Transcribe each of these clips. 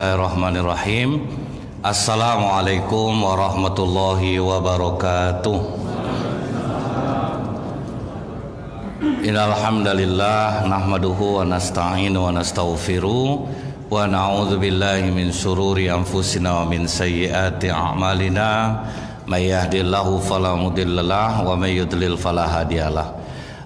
Bismillahirrahmanirrahim. Assalamualaikum warahmatullahi wabarakatuh. Innal hamdalillah nahmaduhu wa nasta'inu wa nastaghfiruh wa na'udzu billahi min syururi anfusina wa min sayyiati a'malina. May yahdihillahu fala mudhillalah wa may yudlil fala hadiyalah.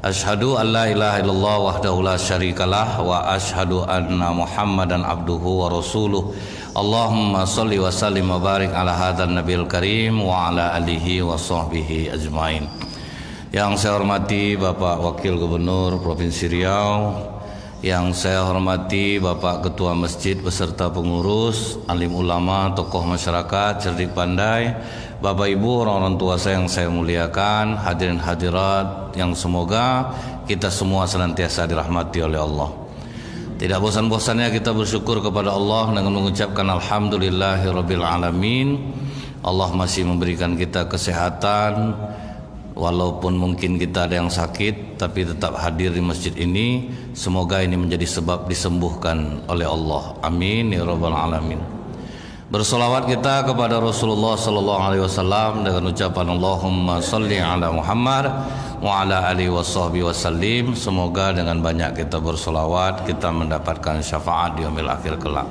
Asyhadu an la ilaha illallah wahdahu la syarikalah wa asyhadu anna Muhammadan abduhu wa rasuluh. Allahumma shalli wa sallim wa barik ala hadzal nabiyil karim wa ala alihi wa sahbihi ajmain. Yang saya hormati Bapak Wakil Gubernur Provinsi Riau, yang saya hormati Bapak Ketua Masjid beserta pengurus, alim ulama, tokoh masyarakat, cerdik pandai, Bapak Ibu, orang-orang tua saya yang saya muliakan, hadirin hadirat yang semoga kita semua senantiasa dirahmati oleh Allah. Tidak bosan-bosannya kita bersyukur kepada Allah dengan mengucapkan alhamdulillahirabbil alamin. Allah masih memberikan kita kesehatan, walaupun mungkin kita ada yang sakit tapi tetap hadir di masjid ini. Semoga ini menjadi sebab disembuhkan oleh Allah. Amin ya rabbal alamin. Bersolawat kita kepada Rasulullah sallallahu alaihi wasallam dengan ucapan Allahumma shalli ala Muhammad wa ala alihi washabbihi wasallim. Semoga dengan banyak kita bersolawat kita mendapatkan syafaat di yaumil akhir kelak.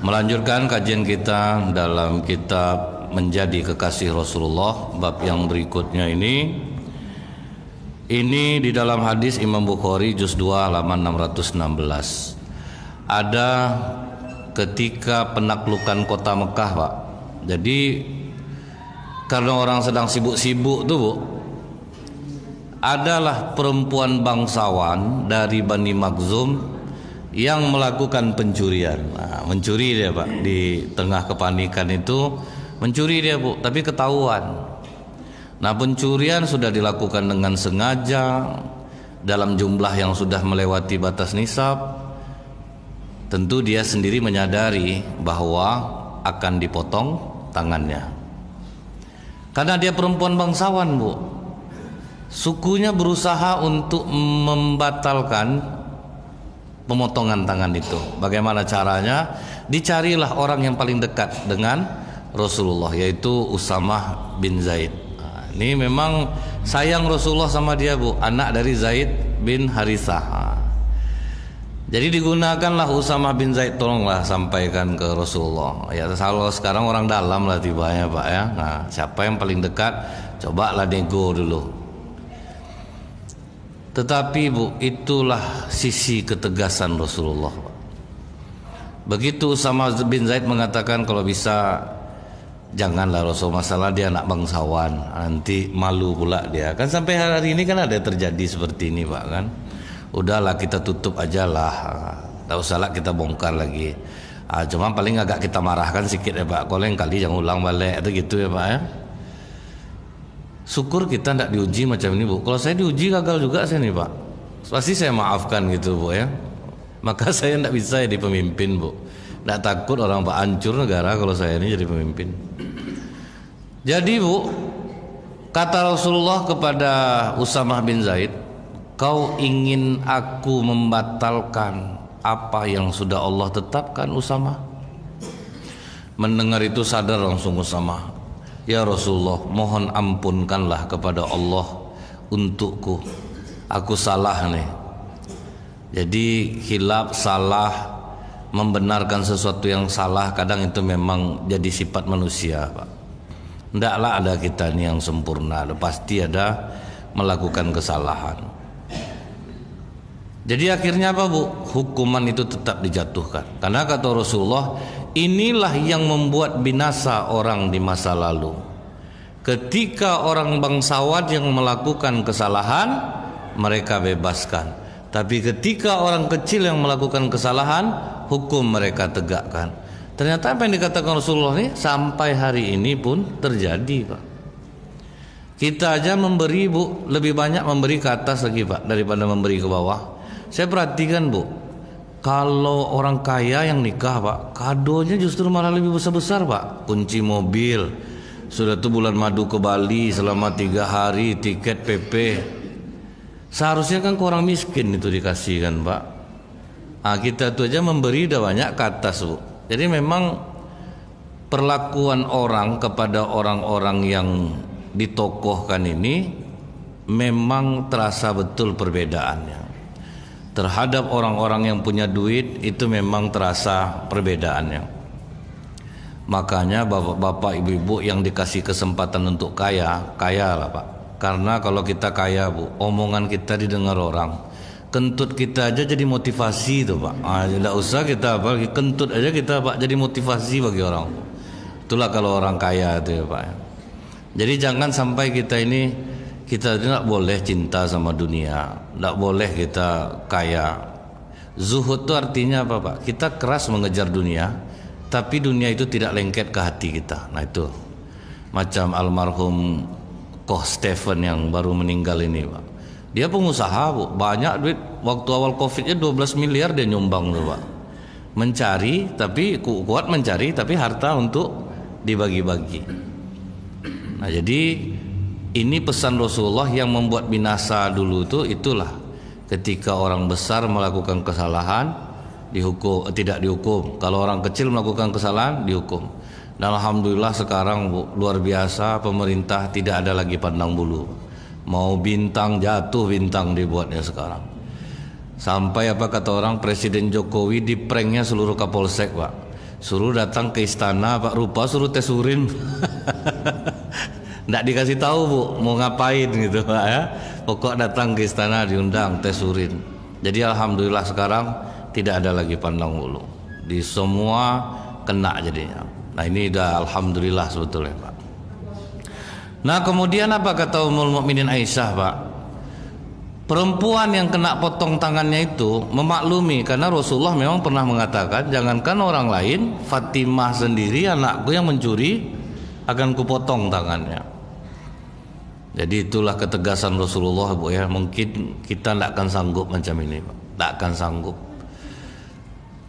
Melanjutkan kajian kita dalam kitab Menjadi Kekasih Rasulullah, bab yang berikutnya ini di dalam hadis Imam Bukhari juz 2 halaman 616. Ada ketika penaklukan kota Mekah, Pak. Jadi karena orang sedang sibuk-sibuk tuh, Bu, adalah perempuan bangsawan dari Bani Makhzum yang melakukan pencurian. Nah, mencuri dia, Pak, di tengah kepanikan itu mencuri dia, Bu, tapi ketahuan. Nah, pencurian sudah dilakukan dengan sengaja dalam jumlah yang sudah melewati batas nisab. Tentu dia sendiri menyadari bahwa akan dipotong tangannya. Karena dia perempuan bangsawan, Bu, sukunya berusaha untuk membatalkan pemotongan tangan itu. Bagaimana caranya? Dicarilah orang yang paling dekat dengan Rasulullah, yaitu Usamah bin Zaid. Nah, ini memang sayang Rasulullah sama dia, Bu, anak dari Zaid bin Harithah. Jadi digunakanlah Usamah bin Zaid, tolonglah sampaikan ke Rasulullah. Ya, kalau sekarang orang dalam lah tibanya, Pak, ya. Nah, siapa yang paling dekat, cobalah nego dulu. Tetapi, Bu, itulah sisi ketegasan Rasulullah, Pak. Begitu Usamah bin Zaid mengatakan kalau bisa janganlah Rasul, masalah dia anak bangsawan, nanti malu pula dia. Kan sampai hari ini kan ada terjadi seperti ini, Pak, kan. Udahlah kita tutup aja lah, tak usahlah kita bongkar lagi. Cuma paling agak kita marahkan sedikit ya, Pak. Kalau yang kali jangan ulang balik atau gitu ya, Pak, ya. Syukur kita tidak diuji macam ini, Bu. Kalau saya diuji gagal juga saya nih, Pak. Pasti saya maafkan gitu, Bu, ya. Maka saya tidak bisa jadi pemimpin, Bu. Tidak takut orang Pak hancur negara kalau saya ini jadi pemimpin. Jadi, Bu, kata Rasulullah kepada Usamah bin Zaid, kau ingin aku membatalkan apa yang sudah Allah tetapkan, Usamah? Mendengar itu sadar langsung Usamah. Ya Rasulullah, mohon ampunkanlah kepada Allah untukku. Aku salah nih. Jadi hilaf, salah, membenarkan sesuatu yang salah, kadang itu memang jadi sifat manusia, Pak. Tidaklah ada kita ini yang sempurna, pasti ada melakukan kesalahan. Jadi akhirnya apa, Bu? Hukuman itu tetap dijatuhkan. Karena kata Rasulullah, inilah yang membuat binasa orang di masa lalu. Ketika orang bangsawan yang melakukan kesalahan, mereka bebaskan. Tapi ketika orang kecil yang melakukan kesalahan, hukum mereka tegakkan. Ternyata apa yang dikatakan Rasulullah ini sampai hari ini pun terjadi, Pak. Kita aja memberi, Bu, lebih banyak memberi ke atas lagi, Pak, daripada memberi ke bawah. Saya perhatikan, Bu, kalau orang kaya yang nikah, Pak, kadonya justru malah lebih besar-besar, Pak. Kunci mobil, sudah tuh bulan madu ke Bali selama 3 hari, tiket PP. Seharusnya kan ke orang miskin itu dikasih kan, Pak. Kita tuh aja memberi udah banyak ke atas, Bu. Jadi memang perlakuan orang kepada orang-orang yang ditokohkan ini memang terasa betul perbedaannya. Terhadap orang-orang yang punya duit itu memang terasa perbedaannya. Makanya bapak-bapak, ibu-ibu yang dikasih kesempatan untuk kaya, kayalah Pak. Karena kalau kita kaya, Bu, omongan kita didengar orang. Kentut kita aja jadi motivasi itu Pak. Tidak usah kita apalagi kentut aja kita Pak jadi motivasi bagi orang. Itulah kalau orang kaya itu ya Pak. Jadi jangan sampai kita tidak boleh cinta sama dunia, tidak boleh kita kaya. Zuhud itu artinya apa Pak? Kita keras mengejar dunia, tapi dunia itu tidak lengket ke hati kita. Nah itu macam almarhum Koh Stephen yang baru meninggal ini Pak. Dia pengusaha Bu, banyak duit. Waktu awal Covid-nya 12 miliar dia nyumbang tuh Pak. Mencari tapi kuat mencari tapi harta untuk dibagi-bagi. Nah jadi ini pesan Rasulullah yang membuat binasa dulu itulah ketika orang besar melakukan kesalahan tidak dihukum. Kalau orang kecil melakukan kesalahan dihukum. Dan alhamdulillah sekarang Bu, luar biasa pemerintah tidak ada lagi pandang bulu. Mau bintang jatuh bintang dibuatnya sekarang. Sampai apa kata orang Presiden Jokowi di pranknya seluruh Kapolsek Pak. Suruh datang ke istana Pak, rupa suruh tes urin. Nggak dikasih tahu Bu mau ngapain gitu Pak ya. Pokok datang ke istana diundang tes urin. Jadi alhamdulillah sekarang tidak ada lagi pandang bulu. Di semua kena jadinya. Nah ini udah alhamdulillah sebetulnya Pak. Nah kemudian apa kata Ummul Mukminin Aisyah Pak? Perempuan yang kena potong tangannya itu memaklumi karena Rasulullah memang pernah mengatakan jangankan orang lain, Fatimah sendiri anakku yang mencuri akan kupotong tangannya. Jadi itulah ketegasan Rasulullah Bu ya. Mungkin kita tidak akan sanggup macam ini Pak. Tidak akan sanggup.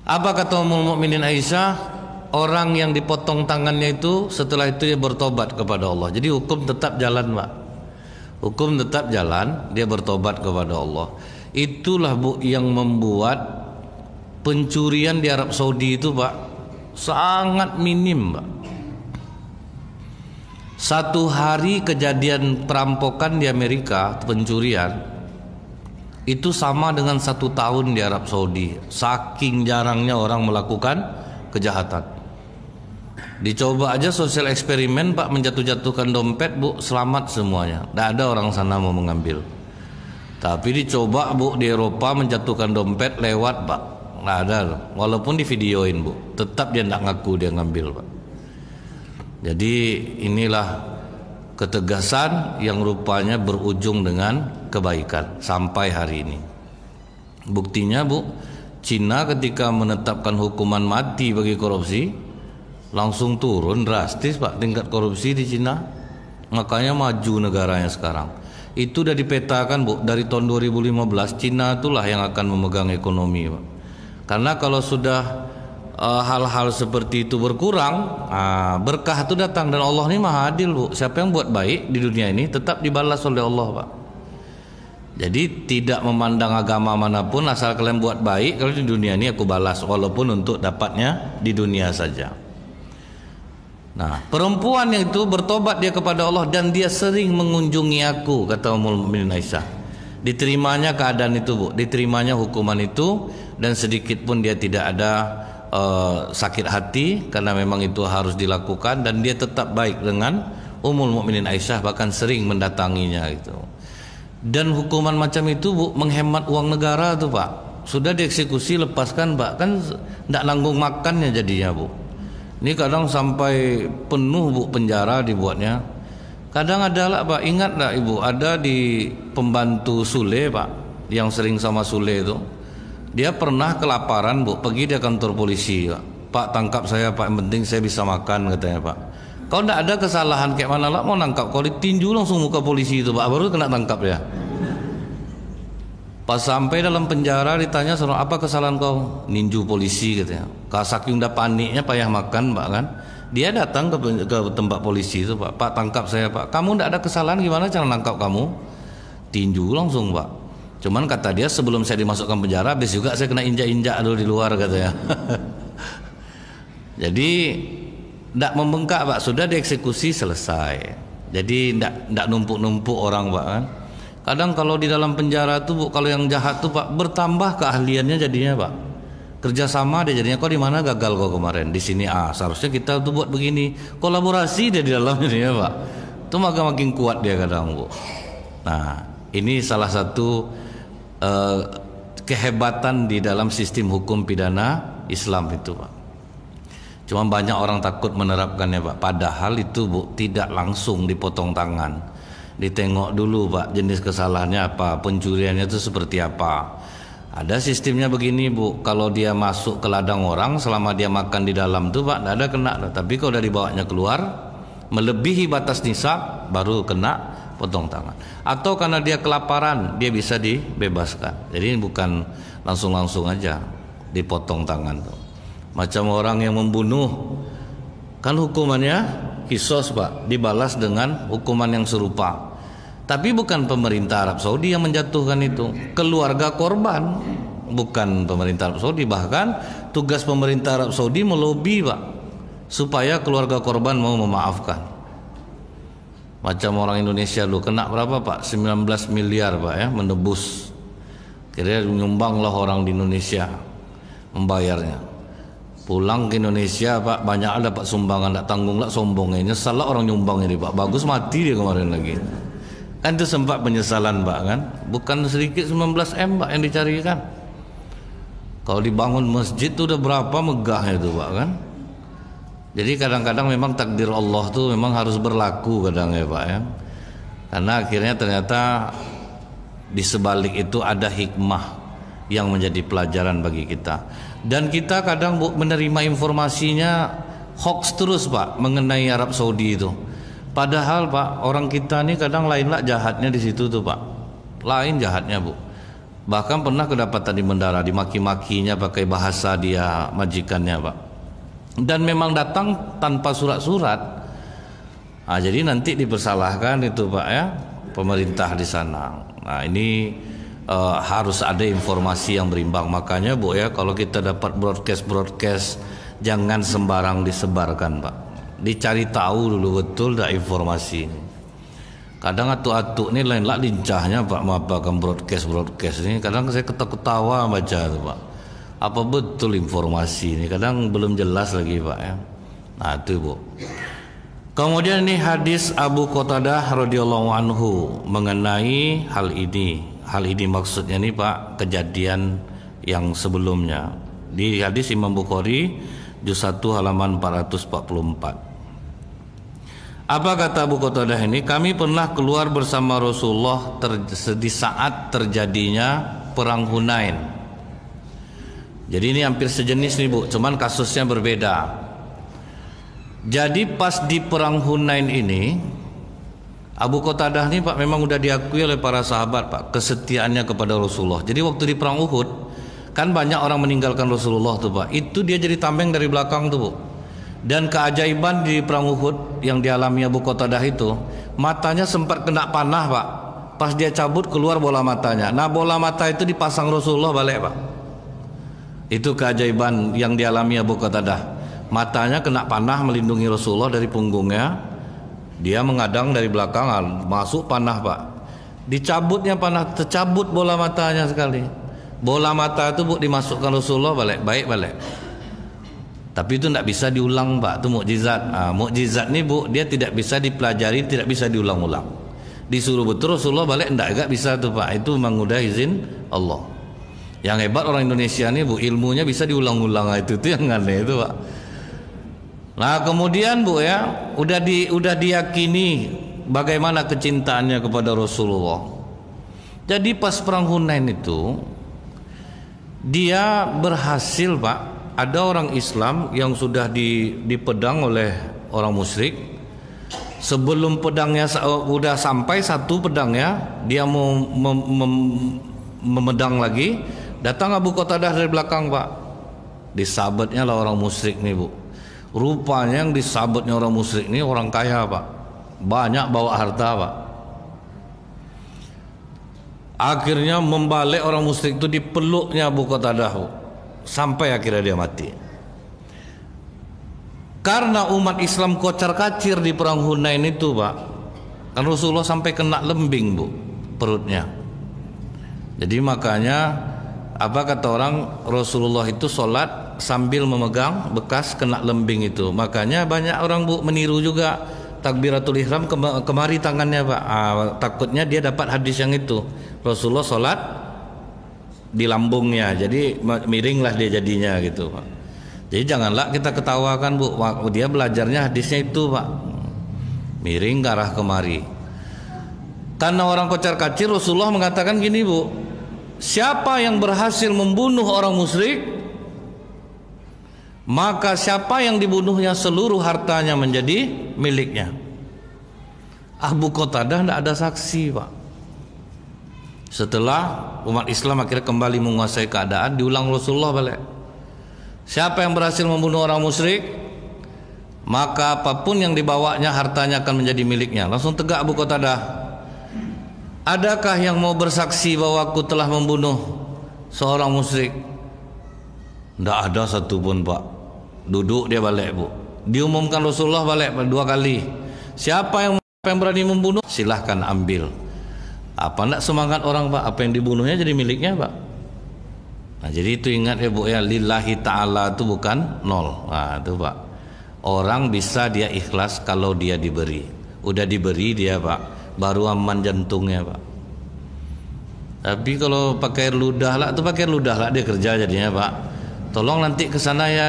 Apa kata Ummul Mukminin Aisyah? Orang yang dipotong tangannya itu setelah itu dia bertobat kepada Allah. Jadi hukum tetap jalan Pak. Hukum tetap jalan, dia bertobat kepada Allah. Itulah Bu yang membuat pencurian di Arab Saudi itu Pak sangat minim Pak. Satu hari kejadian perampokan di Amerika, pencurian itu sama dengan 1 tahun di Arab Saudi. Saking jarangnya orang melakukan kejahatan. Dicoba aja sosial eksperimen Pak menjatuh-jatuhkan dompet Bu, selamat semuanya. Tidak ada orang sana mau mengambil. Tapi dicoba Bu di Eropa menjatuhkan dompet lewat Pak. Tidak ada loh. Walaupun di videoin Bu, tetap dia tidak ngaku dia ngambil Pak. Jadi inilah ketegasan yang rupanya berujung dengan kebaikan sampai hari ini. Buktinya Bu, Cina ketika menetapkan hukuman mati bagi korupsi langsung turun drastis Pak tingkat korupsi di Cina. Makanya maju negaranya sekarang. Itu sudah dipetakan Bu dari tahun 2015 Cina itulah yang akan memegang ekonomi Pak. Karena kalau sudah hal-hal seperti itu berkurang, berkah itu datang dan Allah ini maha adil Bu. Siapa yang buat baik di dunia ini tetap dibalas oleh Allah Pak. Jadi tidak memandang agama manapun, asal kalian buat baik, kalau di dunia ini aku balas walaupun untuk dapatnya di dunia saja. Nah, perempuan yang itu bertobat dia kepada Allah dan dia sering mengunjungi aku, kata Ummul Mukminin Aisyah. Diterimanya keadaan itu Bu, diterimanya hukuman itu dan sedikit pun dia tidak ada sakit hati karena memang itu harus dilakukan dan dia tetap baik dengan Ummul Mukminin Aisyah, bahkan sering mendatanginya gitu. Dan hukuman macam itu Bu menghemat uang negara tuh Pak. Sudah dieksekusi lepaskan Pak, kan tidak nanggung makannya jadinya Bu. Ini kadang sampai penuh Bu penjara dibuatnya. Kadang ada lah Pak, ingat tak Ibu ada di pembantu Sule Pak yang sering sama Sule itu. Dia pernah kelaparan Bu, pergi dia kantor polisi Pak tangkap saya Pak, yang penting saya bisa makan katanya Pak. Kau tidak ada kesalahan kayak mana lah mau nangkap, kau ditinju langsung muka polisi itu Pak, baru kena tangkap ya. Pas sampai dalam penjara ditanya soal apa kesalahan kau, ninju polisi katanya. Kalau saking udah paniknya payah makan Pak kan, dia datang ke tempat polisi itu Pak, Pak tangkap saya Pak, kamu tidak ada kesalahan gimana cara nangkap kamu? Tinju langsung Pak. Cuman kata dia sebelum saya dimasukkan penjara, habis juga saya kena injak-injak dulu di luar katanya. Jadi tidak membengkak Pak, sudah dieksekusi selesai. Jadi tidak numpuk-numpuk orang Pak kan. Kadang kalau di dalam penjara tuh Bu, kalau yang jahat tuh Pak bertambah keahliannya jadinya Pak. Kerjasama dia jadinya, kok di mana gagal kok kemarin, di sini seharusnya kita tuh buat begini, kolaborasi dia di dalam jadinya Pak. Itu makin kuat dia kadang Bu. Nah ini salah satu kehebatan di dalam sistem hukum pidana Islam itu Pak. Cuma banyak orang takut menerapkannya Pak. Padahal itu Bu tidak langsung dipotong tangan. Ditengok dulu Pak jenis kesalahannya apa, pencuriannya itu seperti apa. Ada sistemnya begini Bu, kalau dia masuk ke ladang orang selama dia makan di dalam tuh Pak tidak ada kena. Tapi kalau udah dibawanya keluar melebihi batas nisab baru kena potong tangan. Atau karena dia kelaparan dia bisa dibebaskan. Jadi bukan langsung aja dipotong tangan tuh. Macam orang yang membunuh kan hukumannya kisos Pak, dibalas dengan hukuman yang serupa. Tapi bukan pemerintah Arab Saudi yang menjatuhkan itu, keluarga korban, bukan pemerintah Arab Saudi. Bahkan tugas pemerintah Arab Saudi melobi Pak supaya keluarga korban mau memaafkan. Macam orang Indonesia dulu kena berapa Pak? 19 miliar Pak ya, menebus. Kira menyumbanglah orang di Indonesia membayarnya. Pulang ke Indonesia Pak, banyak dapat sumbangan, tak tanggung lah sombongnya. Nyesal lah orang nyumbang ini Pak. Bagus mati dia kemarin lagi. Kan itu sempat penyesalan Pak kan. Bukan sedikit 19 M Pak yang dicarikan. Kalau dibangun masjid itu udah berapa megahnya itu Pak kan. Jadi kadang-kadang memang takdir Allah tuh memang harus berlaku kadang ya Pak ya. Karena akhirnya ternyata di sebalik itu ada hikmah yang menjadi pelajaran bagi kita. Dan kita kadang menerima informasinya hoax terus Pak mengenai Arab Saudi itu. Padahal Pak orang kita ini kadang lain lah jahatnya di situ tuh Pak. Lain jahatnya Bu. Bahkan pernah kedapatan di bendara dimaki-makinya pakai bahasa dia majikannya Pak. Dan memang datang tanpa surat-surat. Jadi nanti dipersalahkan itu Pak ya pemerintah di sana. Nah ini harus ada informasi yang berimbang. Makanya Bu ya kalau kita dapat broadcast jangan sembarang disebarkan Pak. Dicari tahu dulu betul dah informasi ini. Kadang atuk-atuk ini lain lah lincahnya Pak mengapakan broadcast ini. Kadang saya ketawa baca tuh Pak. Apa betul informasi ini? Kadang belum jelas lagi Pak ya. Nah itu Bu. Kemudian ini hadis Abu Qatadah radhiyallahu anhu mengenai hal ini. Hal ini maksudnya nih Pak kejadian yang sebelumnya. Di hadis Imam Bukhari juz 1 halaman 444. Apa kata Abu Qatadah ini? Kami pernah keluar bersama Rasulullah di saat terjadinya perang Hunain. Jadi ini hampir sejenis nih Bu, cuman kasusnya berbeda. Jadi pas di perang Hunain ini Abu Qatadah ini Pak memang udah diakui oleh para sahabat Pak kesetiaannya kepada Rasulullah. Jadi waktu di perang Uhud kan banyak orang meninggalkan Rasulullah tuh Pak. Itu dia jadi tameng dari belakang tuh Bu. Dan keajaiban di perang Uhud yang dialami Abu Qatadah itu, matanya sempat kena panah Pak. Pas dia cabut keluar bola matanya. Nah bola mata itu dipasang Rasulullah balik Pak. Itu keajaiban yang dialami Abu Qatadah. Matanya kena panah melindungi Rasulullah dari punggungnya. Dia mengadang dari belakang, masuk panah Pak. Dicabutnya panah, tercabut bola matanya sekali. Bola mata itu Bu dimasukkan Rasulullah balik. Tapi itu tidak bisa diulang Pak. Itu mukjizat. Mukjizat ini Bu dia tidak bisa dipelajari, tidak bisa diulang-ulang. Disuruh betul Rasulullah balik enggak bisa tuh Pak. Itu memang udah izin Allah. Yang hebat orang Indonesia nih Bu, ilmunya bisa diulang-ulang. Itu yang aneh itu Pak. Nah kemudian Bu ya, udah diyakini bagaimana kecintaannya kepada Rasulullah. Jadi pas perang Hunain itu dia berhasil Pak. Ada orang Islam yang sudah dipedang oleh orang musyrik. Sebelum pedangnya udah sampai satu pedangnya, dia mau memedang lagi. Datang Abu Qatadah dari belakang Pak. Disabetnya lah orang musyrik nih Bu. Rupanya yang disabetnya orang musyrik nih orang kaya Pak. Banyak bawa harta Pak. Akhirnya membalik orang musyrik itu, dipeluknya Abu Qatadah sampai akhirnya dia mati. Karena umat Islam kocar-kacir di perang Hunain itu, Pak, kan Rasulullah sampai kena lembing, Bu, perutnya. Jadi makanya apa kata orang, Rasulullah itu sholat sambil memegang bekas kena lembing itu. Makanya banyak orang, Bu, meniru juga takbiratul ihram kemari tangannya, Pak. Takutnya dia dapat hadis yang itu, Rasulullah sholat di lambungnya, jadi miringlah dia jadinya gitu, Pak. Jadi janganlah kita ketawakan, Bu, dia belajarnya hadisnya itu, Pak, miring ke arah kemari. Karena orang kocar kacir, Rasulullah mengatakan gini, Bu, siapa yang berhasil membunuh orang musyrik, maka siapa yang dibunuhnya seluruh hartanya menjadi miliknya. Abu Qatadah tidak ada saksi, Pak. Setelah umat Islam akhirnya kembali menguasai keadaan, diulang Rasulullah balik. Siapa yang berhasil membunuh orang musyrik, maka apapun yang dibawanya hartanya akan menjadi miliknya. Langsung tegak Abu Qatadah. Adakah yang mau bersaksi bahwa aku telah membunuh seorang musyrik? Tidak ada satupun, Pak. Duduk dia balik, Bu. Diumumkan Rasulullah balik 2 kali. Siapa yang berani membunuh, silahkan ambil. Apa enggak semangat orang, Pak? Apa yang dibunuhnya jadi miliknya, Pak. Nah, jadi itu ingat ya, Bu, ya, lillahi ta'ala itu bukan nol. Nah, itu, Pak. Orang bisa dia ikhlas kalau dia diberi. Udah diberi dia, Pak, baru aman jantungnya, Pak. Tapi kalau pakai ludah lah, itu pakai ludah lah dia kerja jadinya, Pak. Tolong nanti ke sana ya,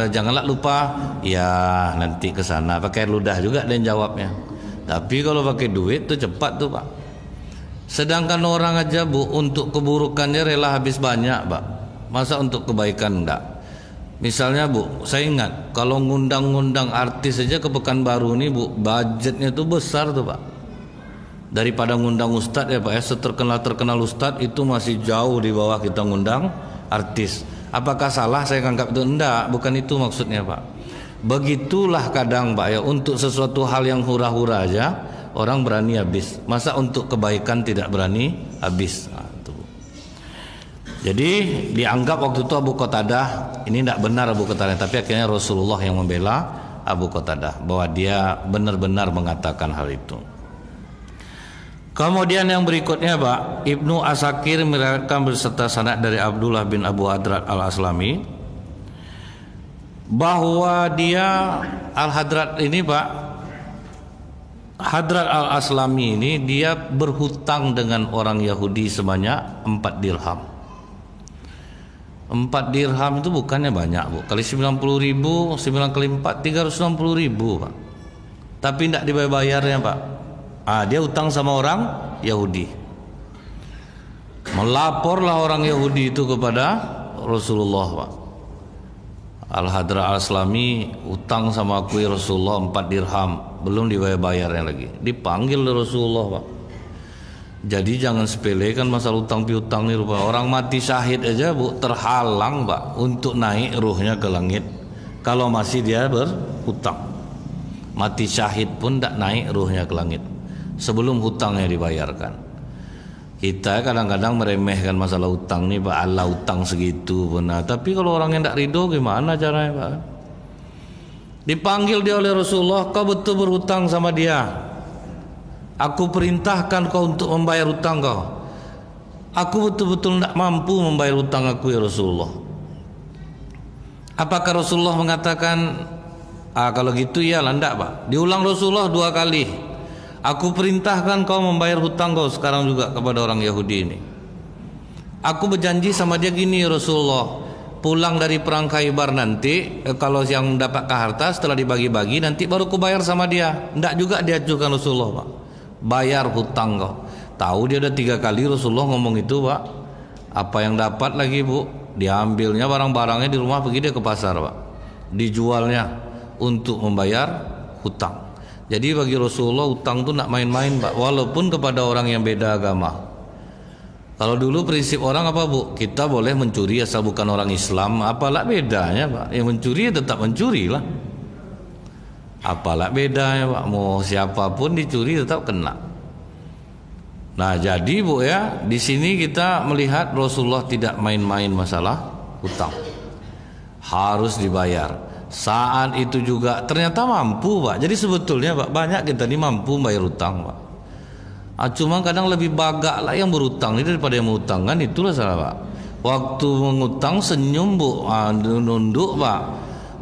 janganlah lupa. Ya, nanti ke sana. Pakai ludah juga dia jawabnya. Tapi kalau pakai duit tuh cepat tuh, Pak. Sedangkan orang aja, Bu, untuk keburukannya rela habis banyak, Pak. Masa untuk kebaikan enggak? Misalnya, Bu, saya ingat kalau ngundang-ngundang artis saja ke Pekanbaru nih, Bu, budgetnya tuh besar tuh, Pak. Daripada ngundang ustadz ya, Pak, ya, seterkenal-terkenal ustadz itu masih jauh di bawah kita ngundang artis. Apakah salah saya anggap itu? Enggak, bukan itu maksudnya, Pak. Begitulah kadang, Pak, ya, untuk sesuatu hal yang hura-hura aja orang berani habis. Masa untuk kebaikan tidak berani habis? Nah, itu. Jadi dianggap waktu itu Abu Qatadah ini tidak benar, Abu Qatadah, tapi akhirnya Rasulullah yang membela Abu Qatadah bahwa dia benar-benar mengatakan hal itu. Kemudian yang berikutnya, Pak, Ibnu Asakir meriwayatkan berserta sanad dari Abdullah bin Abu Hadrat al-Aslami bahwa dia Al-Hadrat ini, Pak, Hadrat al-Aslami ini dia berhutang dengan orang Yahudi sebanyak 4 dirham. 4 dirham itu bukannya banyak, Bu. Kali 90.000, 9 kali 4, 360.000, Pak. Tapi tidak dibayarnya, Pak. Dia utang sama orang Yahudi. Melaporlah orang Yahudi itu kepada Rasulullah, Pak. Al-Hadrat al-Aslami utang sama aku ya Rasulullah 4 dirham, belum dibayar-bayarnya lagi. Dipanggil Rasulullah, Pak. Jadi jangan sepelekan masalah utang piutang nih, rupa orang mati syahid aja, Bu, terhalang, Pak, untuk naik ruhnya ke langit kalau masih dia berhutang. Mati syahid pun tidak naik ruhnya ke langit sebelum hutangnya dibayarkan. Kita kadang-kadang meremehkan masalah utang nih, Pak. Allah utang segitu benar. Tapi kalau orang yang tidak ridho gimana caranya, Pak? Dipanggil dia oleh Rasulullah, kau betul berhutang sama dia. Aku perintahkan kau untuk membayar hutang kau. Aku betul-betul tidak mampu membayar hutang aku ya Rasulullah. Apakah Rasulullah mengatakan, kalau gitu ya landak, Pak? Diulang Rasulullah 2 kali. Aku perintahkan kau membayar hutang kau sekarang juga kepada orang Yahudi ini. Aku berjanji sama dia gini, Rasulullah, pulang dari perang Khaybar nanti, kalau yang dapat ke harta setelah dibagi-bagi nanti baru ku bayar sama dia. Tidak juga diajukan Rasulullah, Pak. Bayar hutang kau. Tahu dia ada 3 kali Rasulullah ngomong itu, Pak. Apa yang dapat lagi, Bu? Diambilnya barang-barangnya di rumah, pergi dia ke pasar, Pak. Dijualnya untuk membayar hutang. Jadi bagi Rasulullah hutang itu nak main-main, Pak, walaupun kepada orang yang beda agama. Kalau dulu prinsip orang apa, Bu? Kita boleh mencuri asal bukan orang Islam. Apalah bedanya, Pak? Yang mencuri tetap mencuri lah. Apalah bedanya, Pak? Mau siapapun dicuri tetap kena. Nah, jadi Bu ya, di sini kita melihat Rasulullah tidak main-main masalah hutang. Harus dibayar. Saat itu juga ternyata mampu, Pak. Jadi sebetulnya Pak, banyak kita ini mampu bayar hutang, Pak. Cuma kadang lebih bagak lah yang berutang ini daripada yang mengutang, kan itulah salah, Pak. Waktu mengutang senyum, Bu, nunduk, Pak.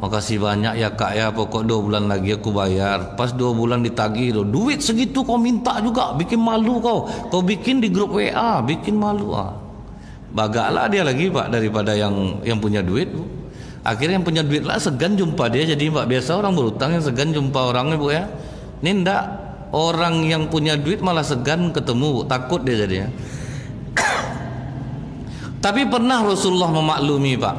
Makasih banyak ya Kak ya, pokok 2 bulan lagi aku bayar. Pas 2 bulan ditagih tuh, duit segitu kau minta juga, bikin malu kau. Kau bikin di grup WA, bikin malu. Bagaklah dia lagi, Pak, daripada yang punya duit, Bu. Akhirnya yang punya duit lah segan jumpa dia. Jadi Pak, biasa orang berutang yang segan jumpa orangnya, Bu ya. Ini ndak, orang yang punya duit malah segan ketemu, Bu. Takut dia jadinya. Tapi pernah Rasulullah memaklumi, Pak,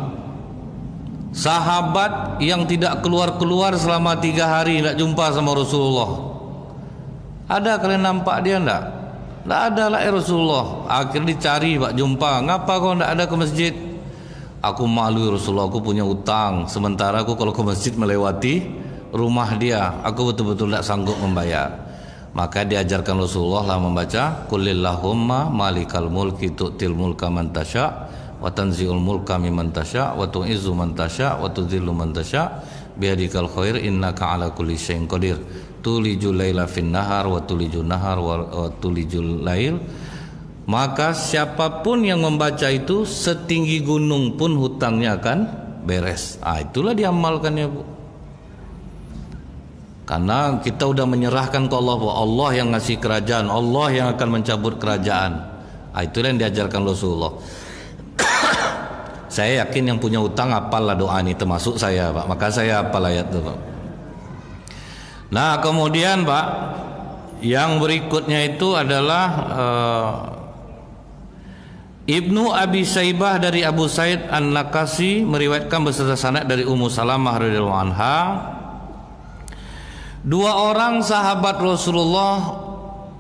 sahabat yang tidak keluar-keluar selama 3 hari tidak jumpa sama Rasulullah. Ada kalian nampak dia enggak? Enggak ada lah Rasulullah. Akhirnya dicari, Pak, jumpa. Ngapa kau enggak ada ke masjid? Aku malu Rasulullah, aku punya utang. Sementara aku kalau ke masjid melewati rumah dia, aku betul-betul tidak sanggup membayar. Maka diajarkan Rasulullah lah membaca Qulillahumma malikal mulki tu'til mulka man tasya wa tanzi'ul mulka mimman tasya wa tu'izzu man tasya wa tudhillu man tasya biyadikal khair innaka ala kulli syai'in qadir tulijul laila fin nahar wa tulijul nahar wa tulijul lail. Maka siapapun yang membaca itu setinggi gunung pun hutangnya akan beres. Itulah diamalkannya, Bu. Karena kita udah menyerahkan ke Allah, bahwa Allah yang ngasih kerajaan, Allah yang akan mencabut kerajaan. Itulah yang diajarkan Rasulullah. Saya yakin yang punya utang apalah doa ini, termasuk saya, Pak. Maka saya hafal ayat itu, Pak. Nah, kemudian, Pak, yang berikutnya itu adalah Ibnu Abi Saibah dari Abu Said An-Nakasi meriwayatkan beserta sanad dari Ummu Salamah radhiyallahu anha. 2 orang sahabat Rasulullah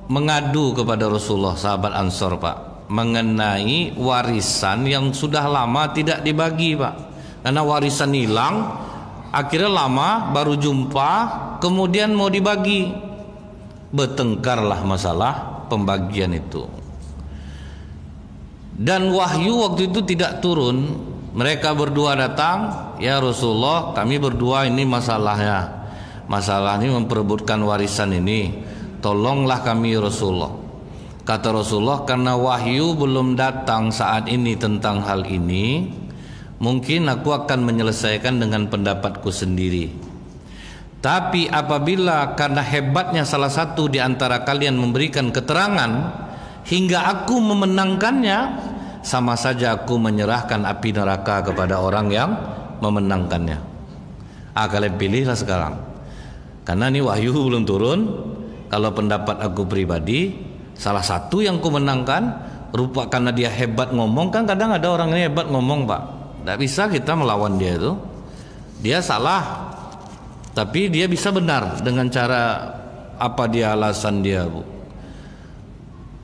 mengadu kepada Rasulullah, sahabat Ansor, Pak, mengenai warisan yang sudah lama tidak dibagi, Pak. Karena warisan hilang, akhirnya lama baru jumpa, kemudian mau dibagi. Bertengkarlah masalah pembagian itu. Dan wahyu waktu itu tidak turun. Mereka berdua datang, ya Rasulullah, kami berdua ini masalahnya. Masalah ini memperebutkan warisan ini. Tolonglah kami Rasulullah. Kata Rasulullah, karena wahyu belum datang saat ini tentang hal ini, mungkin aku akan menyelesaikan dengan pendapatku sendiri. Tapi apabila karena hebatnya salah satu di antara kalian memberikan keterangan hingga aku memenangkannya, sama saja aku menyerahkan api neraka kepada orang yang memenangkannya. Kalian pilihlah sekarang. Karena ini wahyu belum turun. Kalau pendapat aku pribadi, salah satu yang ku menangkan, rupa karena dia hebat ngomong, kan kadang ada orang ini hebat ngomong, Pak. Tidak bisa kita melawan dia itu. Dia salah, tapi dia bisa benar dengan cara apa dia alasan dia, Bu.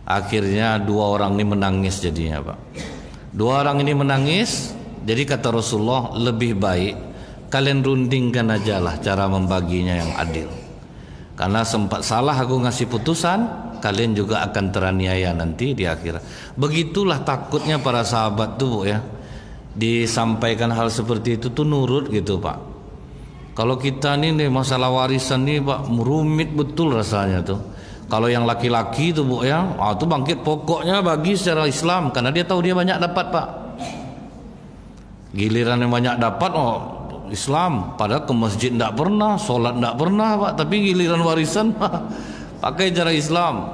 Akhirnya 2 orang ini menangis jadinya, Pak. 2 orang ini menangis. Jadi kata Rasulullah, lebih baik kalian rundingkan aja lah cara membaginya yang adil. Karena sempat salah aku ngasih putusan, kalian juga akan teraniaya nanti di akhirat. Begitulah takutnya para sahabat tuh, Bu ya. Disampaikan hal seperti itu tuh nurut gitu, Pak. Kalau kita nih masalah warisan nih, Pak, rumit betul rasanya tuh. Kalau yang laki-laki tuh, Bu ya, itu bangkit pokoknya bagi secara Islam, karena dia tahu dia banyak dapat, Pak. Giliran yang banyak dapat, Islam, padahal ke masjid tidak pernah, sholat tidak pernah, Pak, tapi giliran warisan pakai cara Islam.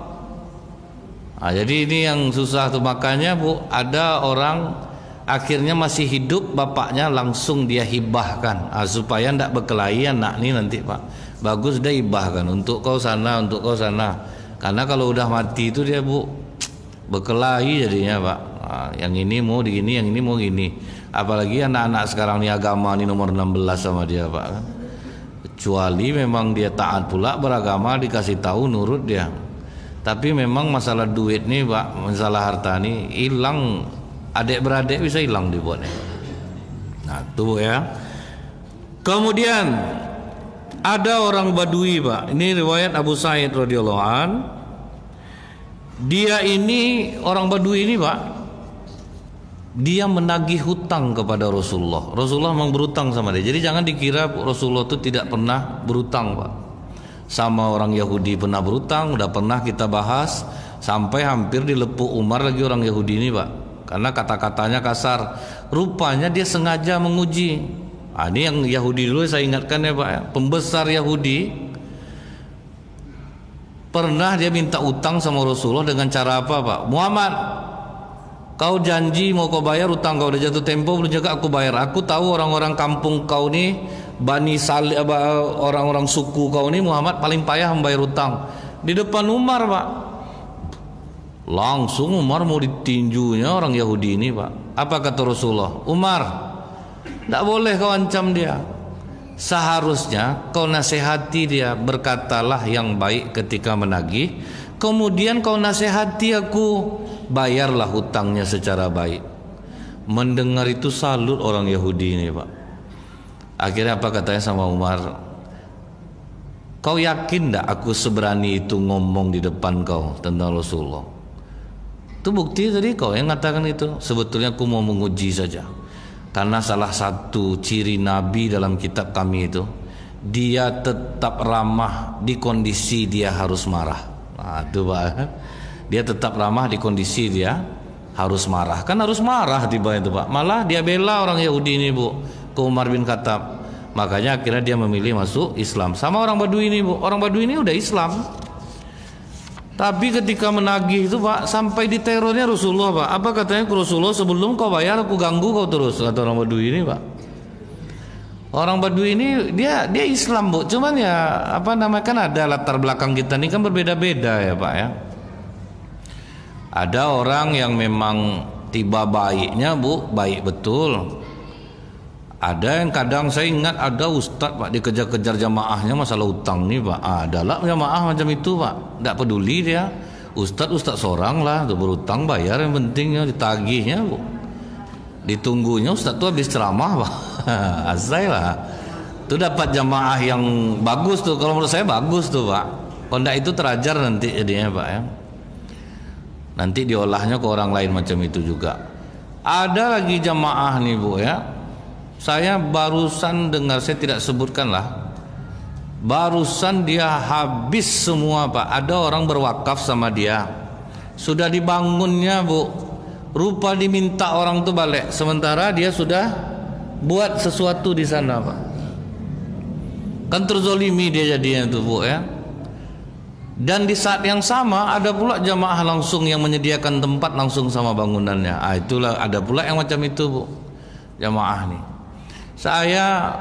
Jadi ini yang susah tuh. Makanya, Bu, ada orang akhirnya masih hidup, bapaknya langsung dia hibahkan, supaya tidak berkelahi anak nih nanti, Pak. Bagus dia hibahkan untuk kau sana, untuk kau sana. Karena kalau udah mati itu dia, Bu, berkelahi jadinya, Pak. Yang ini mau digini, yang ini mau gini. Apalagi anak-anak sekarang ini agama ini nomor 16 sama dia, Pak. Kecuali memang dia taat pula beragama, dikasih tahu nurut dia. Tapi memang masalah duit nih, Pak, masalah harta nih hilang, adik-beradik bisa hilang dibuatnya. Nah, tuh ya. Kemudian ada orang Badui, Pak. Ini riwayat Abu Sa'id radhiyallahu an. Dia ini orang Badui ini Pak, dia menagih hutang kepada Rasulullah. Rasulullah memang berutang sama dia. Jadi jangan dikira Rasulullah itu tidak pernah berutang Pak. Sama orang Yahudi pernah berutang, udah pernah kita bahas. Sampai hampir dilepuk Umar lagi orang Yahudi ini Pak, karena kata-katanya kasar. Rupanya dia sengaja menguji. Ini yang Yahudi dulu saya ingatkan ya Pak ya. Pembesar Yahudi pernah dia minta utang sama Rasulullah dengan cara apa Pak? Muhammad, kau janji mau kau bayar utang kau, udah jatuh tempo belum juga aku bayar. Aku tahu orang-orang kampung kau nih, Bani Salih, orang-orang suku kau nih Muhammad paling payah membayar utang. Di depan Umar Pak, langsung Umar mau ditinjunya orang Yahudi ini Pak. Apa kata Rasulullah? Umar, tidak boleh kau ancam dia. Seharusnya kau nasihati dia, berkatalah yang baik ketika menagih. Kemudian kau nasihati aku, bayarlah hutangnya secara baik. Mendengar itu salut orang Yahudi ini Pak. Akhirnya apa katanya sama Umar? Kau yakin tidak aku seberani itu ngomong di depan kau tentang Rasulullah? Itu bukti tadi kau yang mengatakan itu. Sebetulnya aku mau menguji saja. Karena salah satu ciri Nabi dalam kitab kami itu, dia tetap ramah di kondisi dia harus marah. Nah, itu Pak. Dia tetap ramah di kondisi dia harus marah. Kan harus marah tiba itu Pak. Malah dia bela orang Yahudi ini Bu, ke Umar bin Khattab. Makanya akhirnya dia memilih masuk Islam. Sama orang Badui ini Bu. Orang Badui ini udah Islam. Tapi ketika menagih itu Pak, sampai diterornya Rasulullah Pak. Apa katanya ke Rasulullah? Sebelum kau bayar aku ganggu kau terus, kata orang Badui ini Pak. Orang Badui ini dia Islam Bu. Cuman ya apa namanya, kan ada latar belakang kita ini kan berbeda-beda ya Pak ya. Ada orang yang memang tiba baiknya Bu, baik betul. Ada yang kadang saya ingat ada ustadz Pak dikejar-kejar jamaahnya masalah utang nih Pak. Adalah jamaah macam itu Pak, tidak peduli dia. Ustadz seorang lah, berutang bayar, yang pentingnya ditagihnya Bu. Ditunggunya ustadz tuh habis ceramah Pak. Asal lah. Itu dapat jamaah yang bagus tuh. Kalau menurut saya bagus tuh Pak. Kalau tidak itu terajar nanti jadinya Pak ya. Nanti diolahnya ke orang lain macam itu juga. Ada lagi jamaah nih Bu ya. Saya barusan dengar, saya tidak sebutkan lah, barusan dia habis semua Pak. Ada orang berwakaf sama dia, sudah dibangunnya Bu, rupa diminta orang tuh balik, sementara dia sudah buat sesuatu di sana Pak. Kan terzolimi dia jadinya tuh Bu ya. Dan di saat yang sama ada pula jamaah langsung yang menyediakan tempat langsung sama bangunannya. Itulah ada pula yang macam itu Bu, jamaah nih. Saya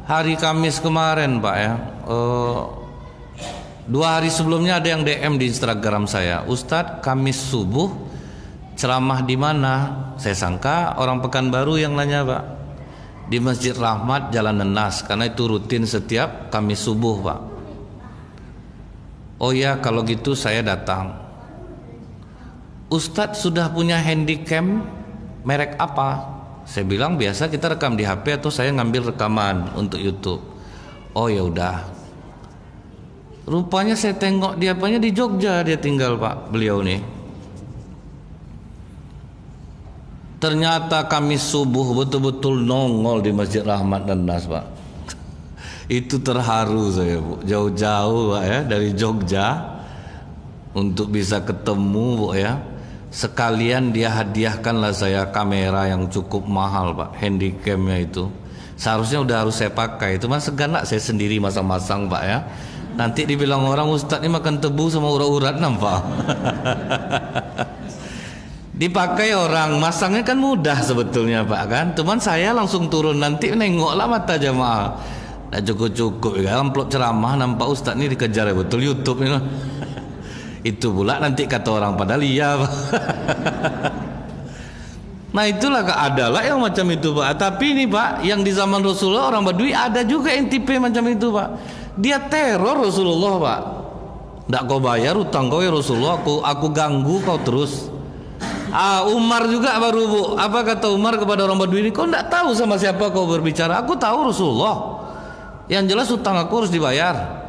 hari Kamis kemarin Pak ya, 2 hari sebelumnya ada yang DM di Instagram saya, Ustadz Kamis subuh ceramah di mana? Saya sangka orang Pekanbaru yang nanya Pak. Di Masjid Rahmat Jalan Nenas, karena itu rutin setiap Kamis subuh Pak. Oh ya, kalau gitu saya datang. Ustadz sudah punya handycam merek apa? Saya bilang biasa kita rekam di HP atau saya ngambil rekaman untuk YouTube. Oh ya udah. Rupanya saya tengok dia apanya di Jogja dia tinggal Pak, beliau nih. Ternyata Kamis subuh betul-betul nongol di Masjid Rahmat dan Nas Pak. Itu terharu saya Bu, jauh-jauh Pak ya dari Jogja untuk bisa ketemu Bu ya. Sekalian dia hadiahkanlah saya kamera yang cukup mahal Pak, handycamnya itu. Seharusnya udah harus saya pakai, itu mas segan lah saya sendiri masang-masang Pak ya. Nanti dibilang orang Ustadz ini makan tebu sama urat-urat nampak. Dipakai orang, masangnya kan mudah sebetulnya Pak kan. Cuman saya langsung turun nanti nengoklah mata jamaah. Nah cukup-cukup ya, amplop ceramah nampak Ustadz ini dikejar ya betul YouTube ini. Itu pula nanti kata orang pada liar. Nah itulah adalah yang macam itu Pak. Tapi ini Pak, yang di zaman Rasulullah orang Badui ada juga yang tipe macam itu Pak. Dia teror Rasulullah Pak. Tidak kau bayar utang kau ya Rasulullah, aku ganggu kau terus. Umar juga baru Bu. Apa kata Umar kepada orang Badui ini? Kau tidak tahu sama siapa kau berbicara. Aku tahu Rasulullah. Yang jelas utang aku harus dibayar.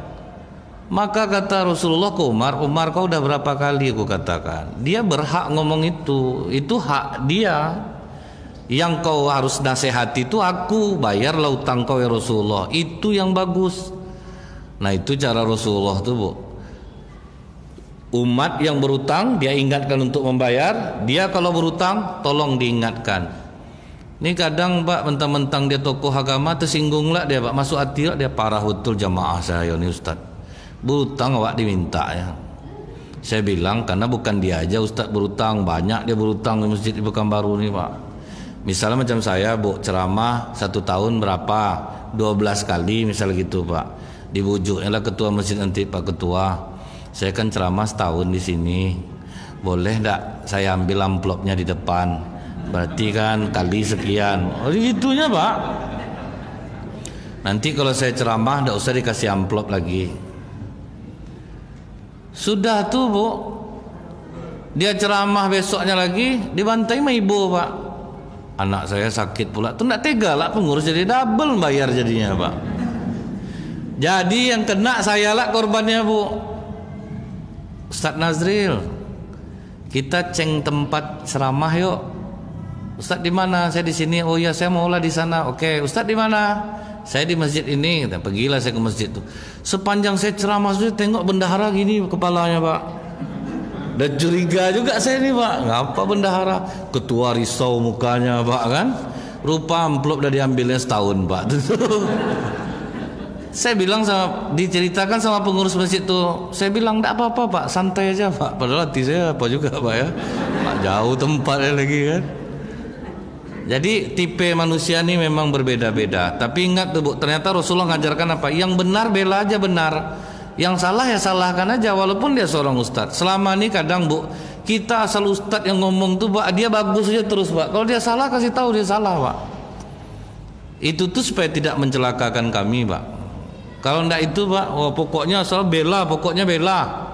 Maka kata Rasulullah ke Umar, Umar kau udah berapa kali aku katakan, dia berhak ngomong itu hak dia. Yang kau harus nasihati itu aku, bayarlah utang kau ya Rasulullah, itu yang bagus. Nah itu cara Rasulullah tuh bu. Umat yang berutang dia ingatkan untuk membayar, dia kalau berutang tolong diingatkan. Ini kadang pak mentang-mentang dia tokoh agama tersinggung lah dia pak, masuk hati lah dia, parah betul jamaah saya ini Ustaz. Berutang awak diminta ya. Saya bilang karena bukan dia aja Ustaz berutang, banyak dia berutang di masjid di Pekanbaru nih pak. Misalnya macam saya bu ceramah 1 tahun berapa 12 kali misal gitu pak, dibujuknya lah ketua masjid nanti, Pak Ketua saya kan ceramah setahun di sini, boleh ndak saya ambil amplopnya di depan, berarti kan kali sekian, oh gitunya pak. Nanti kalau saya ceramah ndak usah dikasih amplop lagi. Sudah tuh bu, dia ceramah besoknya lagi dibantai sama ibu pak. Anak saya sakit pula, tuh ndak tega lah pengurus, jadi double bayar jadinya pak. Jadi yang kena saya lah korbannya bu. Ustaz Nazril, kita ceng tempat ceramah yuk. Ustaz di mana? Saya di sini. Oh ya saya maulah di sana. Oke, Ustaz di mana? Saya di masjid ini. Pergilah saya ke masjid tuh. Sepanjang saya ceramah saya tengok bendahara gini kepalanya pak. Dan curiga juga saya nih pak, ngapa bendahara? Ketua risau mukanya pak kan, rupa amplop udah diambilnya setahun pak. Saya bilang sama, diceritakan sama pengurus masjid tuh, saya bilang enggak apa-apa pak, santai aja pak. Padahal hati saya apa juga pak ya, pak jauh tempatnya lagi kan. Jadi tipe manusia ini memang berbeda-beda. Tapi ingat tuh bu, ternyata Rasulullah ngajarkan apa? Yang benar bela aja benar, yang salah ya salahkan aja walaupun dia seorang ustadz. Selama ini kadang bu, kita asal ustadz yang ngomong tuh pak, dia bagus aja terus pak. Kalau dia salah kasih tahu dia salah pak. Itu tuh supaya tidak mencelakakan kami pak. Kalau enggak itu pak, oh, pokoknya asal bela, pokoknya bela.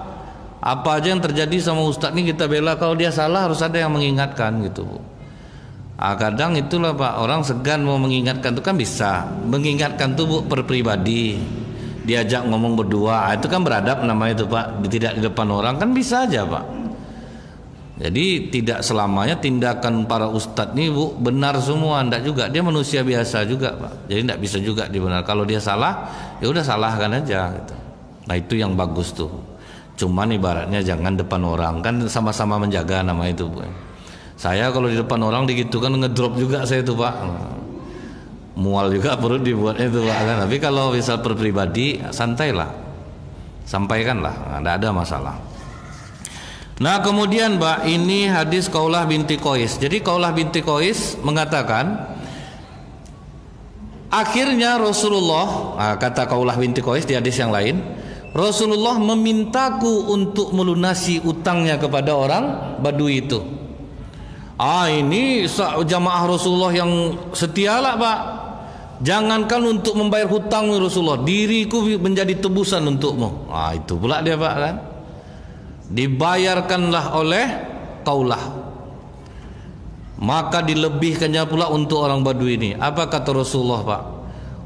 Apa aja yang terjadi sama ustadz ini kita bela. Kalau dia salah harus ada yang mengingatkan gitu bu. Kadang itulah pak, orang segan mau mengingatkan tuh kan bisa. Mengingatkan tuh bu per pribadi, diajak ngomong berdua, itu kan beradab namanya itu pak, tidak di depan orang kan bisa aja pak. Jadi tidak selamanya tindakan para ustadz nih bu benar semua, enggak juga, dia manusia biasa juga pak. Jadi enggak bisa juga dibenar. Kalau dia salah ya udah salahkan aja gitu. Nah itu yang bagus tuh. Cuman ibaratnya jangan depan orang, kan sama-sama menjaga nama itu bu. Saya kalau di depan orang digitu kan ngedrop juga saya tuh pak, mual juga perut dibuatnya itu pak kan. Tapi kalau misal per pribadi santailah, sampaikanlah, tidak ada masalah. Nah kemudian pak, ini hadis Qaulah binti Qais. Jadi Qaulah binti Qais mengatakan, akhirnya Rasulullah, kata Qaulah binti Qais di hadis yang lain, Rasulullah memintaku untuk melunasi utangnya kepada orang Badui itu. Ini jamaah Rasulullah yang setia lah pak. Jangankan untuk membayar hutang Rasulullah, diriku menjadi tebusan untukmu. Itu pula dia pak kan. Dibayarkanlah oleh Qaulah, maka dilebihkannya pula untuk orang Badui ini. Apa kata Rasulullah pak?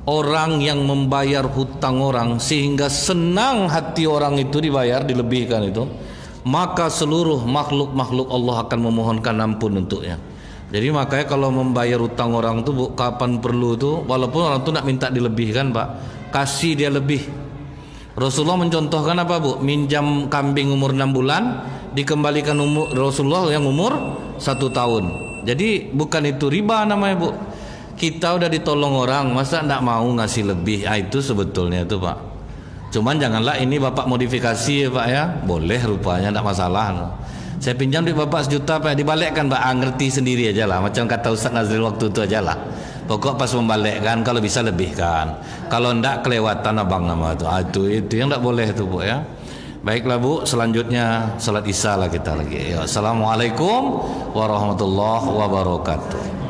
Orang yang membayar hutang orang sehingga senang hati orang itu dibayar, dilebihkan itu, maka seluruh makhluk-makhluk Allah akan memohonkan ampun untuknya. Jadi makanya kalau membayar hutang orang itu bu, kapan perlu tuh, walaupun orang itu nak minta dilebihkan pak, kasih dia lebih. Rasulullah mencontohkan apa bu? Minjam kambing umur 6 bulan dikembalikan umur Rasulullah yang umur 1 tahun. Jadi bukan itu riba namanya bu. Kita udah ditolong orang, masa ndak mau ngasih lebih? Itu sebetulnya itu pak. Cuman janganlah ini bapak modifikasi ya pak ya, boleh rupanya tidak masalah. Saya pinjam di bapak 1 juta pak, dibalikkan pak, ngerti sendiri aja lah. Macam kata Ustaz Nazril waktu itu aja lah. Pokok pas membalikkan kalau bisa lebihkan. Kalau ndak kelewatan abang nama itu. Itu yang ndak boleh itu bu ya. Baiklah bu, selanjutnya salat isya lah kita lagi. Assalamualaikum warahmatullahi wabarakatuh.